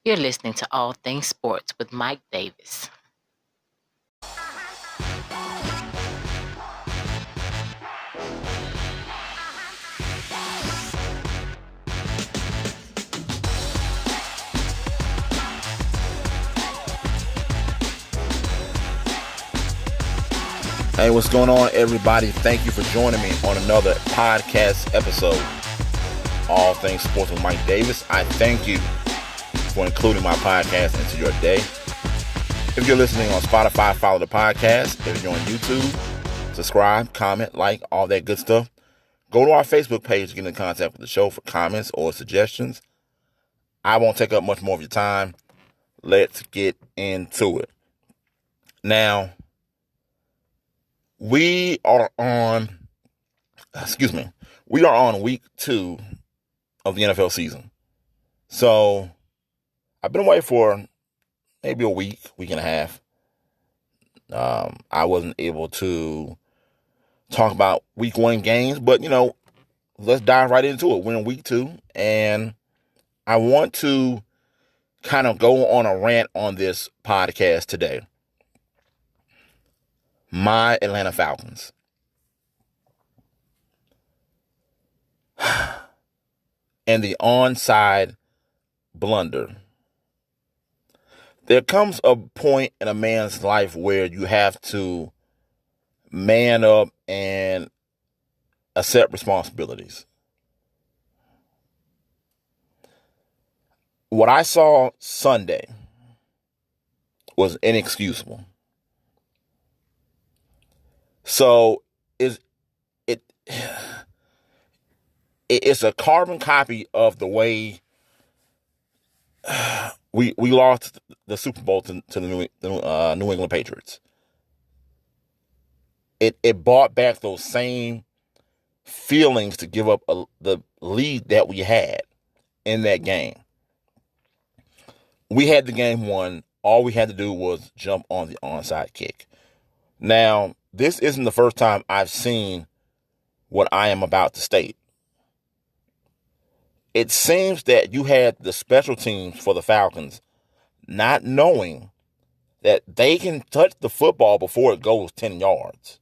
You're listening to All Things Sports with Mike Davis. Hey, what's going on, everybody? Thank you for joining me on another podcast episode, All Things Sports with Mike Davis. I thank you for including my podcast into your day. If you're listening on Spotify, follow the podcast. If you're on YouTube, subscribe, comment, like, all that good stuff. Go to our Facebook page to get in contact with the show for comments or suggestions. I won't take up much more of your time. Let's get into it. Now, we are on week 2 of the NFL season. So I've been away for maybe a week and a half. I wasn't able to talk about week 1 games, but let's dive right into it. We're in week 2, and I want to kind of go on a rant on this podcast today. My Atlanta Falcons. And the onside blunder. There comes a point in a man's life where you have to man up and accept responsibilities. What I saw Sunday was inexcusable. So it's a carbon copy of the way we lost the Super Bowl to the New England Patriots. It brought back those same feelings to give up the lead that we had in that game. We had the game won. All we had to do was jump on the onside kick. Now, this isn't the first time I've seen what I am about to state. It seems that you had the special teams for the Falcons not knowing that they can touch the football before it goes 10 yards.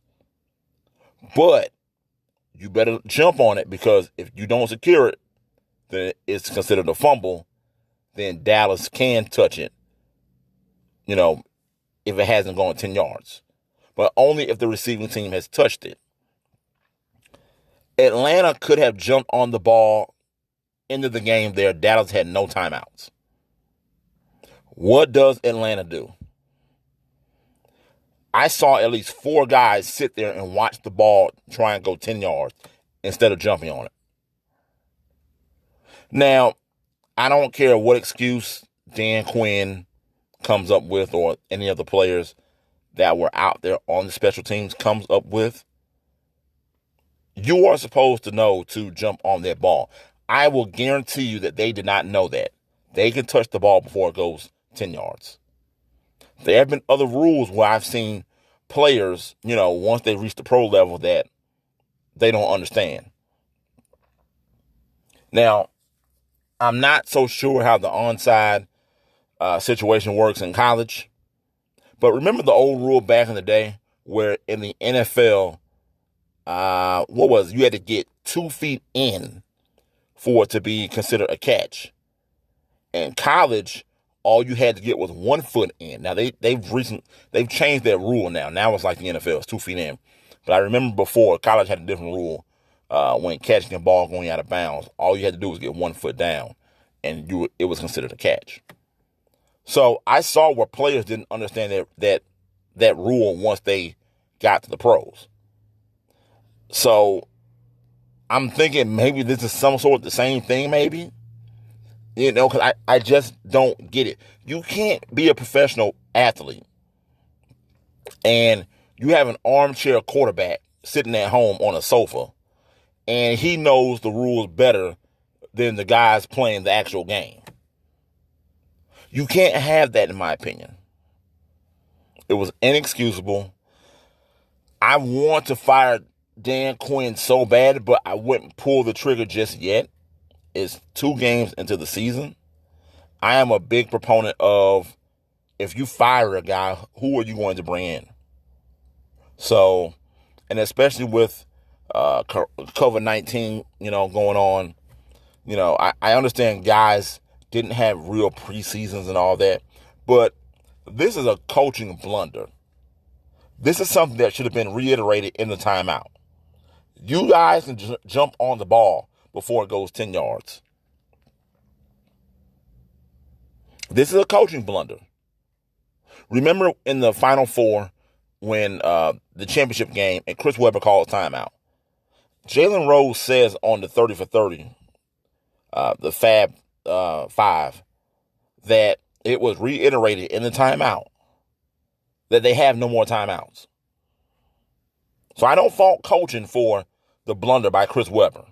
But you better jump on it, because if you don't secure it, then it's considered a fumble. Then Dallas can touch it, if it hasn't gone 10 yards. But only if the receiving team has touched it. Atlanta could have jumped on the ball into the game there. Dallas had no timeouts. What does Atlanta do? I saw at least 4 guys sit there and watch the ball try and go 10 yards instead of jumping on it. Now, I don't care what excuse Dan Quinn comes up with, or any of the players that were out there on the special teams comes up with. You are supposed to know to jump on that ball. I will guarantee you that they did not know that. They can touch the ball before it goes 10 yards. There have been other rules where I've seen players, once they reach the pro level, that they don't understand. Now, I'm not so sure how the onside situation works in college. But remember the old rule back in the day where in the NFL, you had to get 2 feet in for it to be considered a catch. In college, all you had to get was 1 foot in. Now they've changed that rule now. Now it's like the NFL, it's 2 feet in. But I remember before, college had a different rule. When catching a ball going out of bounds, all you had to do was get 1 foot down, and it was considered a catch. So I saw where players didn't understand that rule once they got to the pros. So I'm thinking maybe this is some sort of the same thing, maybe. Because I just don't get it. You can't be a professional athlete and you have an armchair quarterback sitting at home on a sofa, and he knows the rules better than the guys playing the actual game. You can't have that, in my opinion. It was inexcusable. I want to fire Dan Quinn so bad, but I wouldn't pull the trigger just yet. It's 2 games into the season. I am a big proponent of, if you fire a guy, who are you going to bring in? So, and especially with COVID-19, going on, I understand guys didn't have real preseasons and all that, but this is a coaching blunder. This is something that should have been reiterated in the timeout. You guys can jump on the ball before it goes 10 yards. This is a coaching blunder. Remember in the Final Four when the championship game and Chris Webber called a timeout. Jalen Rose says on the 30 for 30, the Fab Five, that it was reiterated in the timeout that they have no more timeouts. So I don't fault coaching for the blunder by Chris Webber.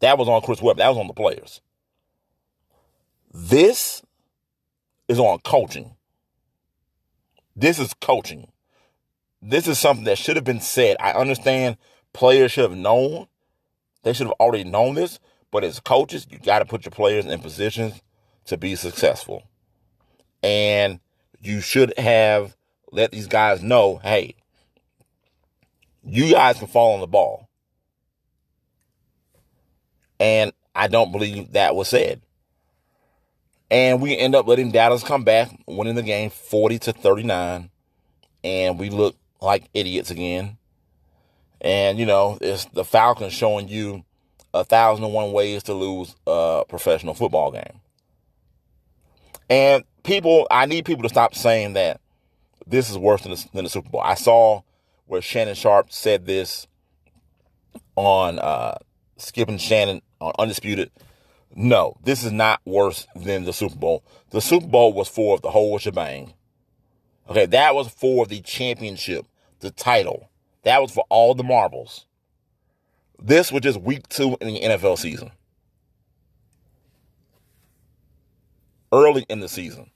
That was on Chris Webber. That was on the players. This is on coaching. This is coaching. This is something that should have been said. I understand players should have known. They should have already known this. But as coaches, you got to put your players in positions to be successful. And you should have let these guys know, hey, you guys can fall on the ball. And I don't believe that was said. And we end up letting Dallas come back, winning the game 40-39. And we look like idiots again. And, it's the Falcons showing you 1,001 ways to lose a professional football game. And I need people to stop saying that this is worse than the Super Bowl. I saw where Shannon Sharp said this on Skip and Shannon on Undisputed. No, this is not worse than the Super Bowl. The Super Bowl was for the whole shebang. Okay, that was for the championship, the title. That was for all the marbles. This was just week 2 in the NFL season. Early in the season.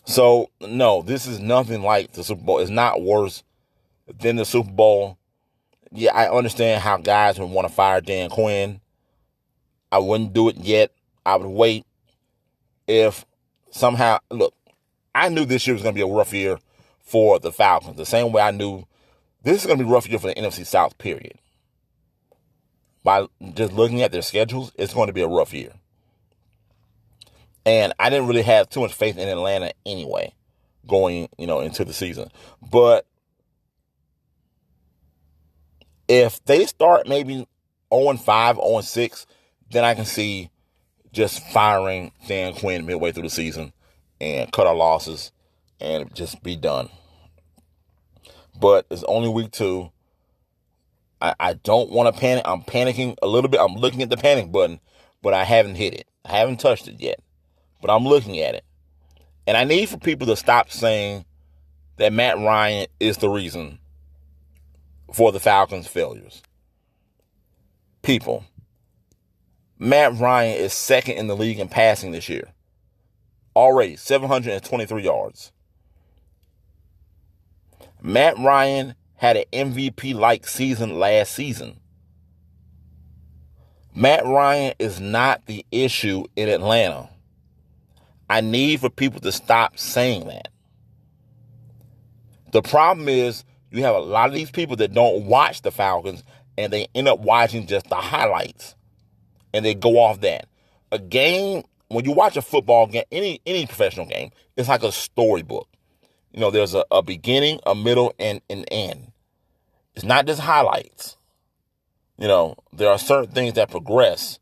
So, no, this is nothing like the Super Bowl. It's not worse than the Super Bowl. Yeah, I understand how guys would want to fire Dan Quinn. I wouldn't do it yet. I would wait. If somehow, look, I knew this year was going to be a rough year for the Falcons. The same way I knew this is going to be a rough year for the NFC South, period. By just looking at their schedules, it's going to be a rough year. And I didn't really have too much faith in Atlanta anyway, going, into the season. But if they start maybe 0-5, 0-6, then I can see just firing Dan Quinn midway through the season and cut our losses and just be done. But it's only week 2. I don't want to panic. I'm panicking a little bit. I'm looking at the panic button, but I haven't hit it. I haven't touched it yet, but I'm looking at it. And I need for people to stop saying that Matt Ryan is the reason for the Falcons' failures. People, Matt Ryan is second in the league in passing this year. Already, 723 yards. Matt Ryan had an MVP-like season last season. Matt Ryan is not the issue in Atlanta. I need for people to stop saying that. The problem is you have a lot of these people that don't watch the Falcons and they end up watching just the highlights. And they go off that. A game, when you watch a football game, any professional game, it's like a storybook. There's a beginning, a middle, and an end. It's not just highlights. There are certain things that progress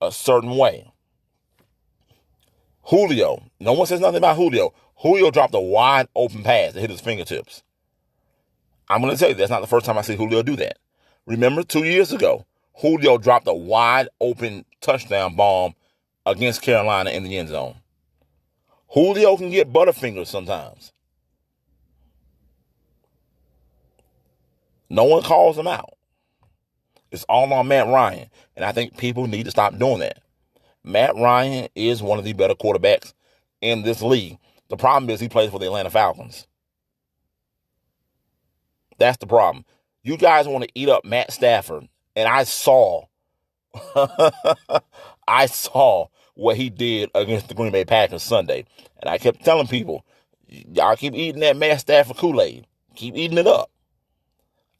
a certain way. Julio, no one says nothing about Julio. Julio dropped a wide open pass that hit his fingertips. I'm going to tell you, that's not the first time I see Julio do that. Remember 2 years ago, Julio dropped a wide open touchdown bomb against Carolina in the end zone. Julio can get butterfingers sometimes. No one calls him out. It's all on Matt Ryan. And I think people need to stop doing that. Matt Ryan is one of the better quarterbacks in this league. The problem is he plays for the Atlanta Falcons. That's the problem. You guys want to eat up Matt Stafford. And I saw I saw what he did against the Green Bay Packers Sunday. And I kept telling people, y'all keep eating that Matt Stafford Kool-Aid. Keep eating it up.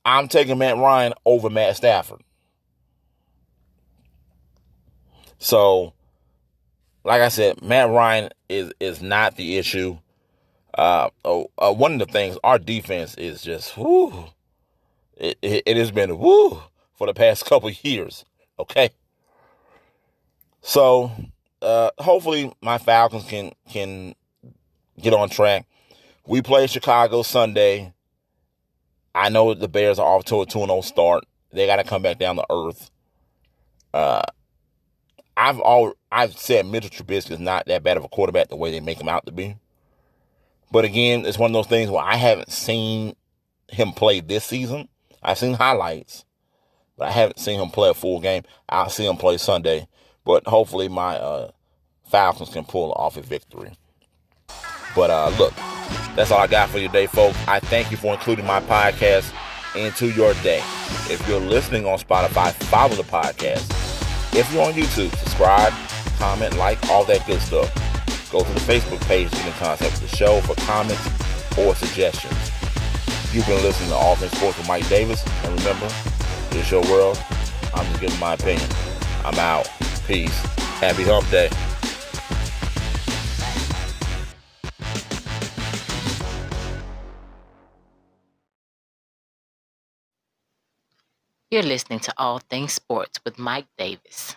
I'm taking Matt Ryan over Matt Stafford. So, like I said, Matt Ryan is not the issue. One of the things, our defense is just, whoo. It has been, whoo, for the past couple of years. Okay? So, hopefully my Falcons can get on track. We play Chicago Sunday. I know the Bears are off to a 2-0 start. They got to come back down to earth. I've said Mitchell Trubisky is not that bad of a quarterback the way they make him out to be. But again, it's one of those things where I haven't seen him play this season. I've seen highlights, but I haven't seen him play a full game. I'll see him play Sunday. But hopefully my Falcons can pull off a victory. But look, that's all I got for you today, folks. I thank you for including my podcast into your day. If you're listening on Spotify, follow the podcast. If you're on YouTube, subscribe, comment, like, all that good stuff. Go to the Facebook page to get in contact with the show for comments or suggestions. You've been listening to All Things Sports with Mike Davis. And remember, it's your world. I'm just giving my opinion. I'm out. Peace. Happy Hump Day. You're listening to All Things Sports with Mike Davis.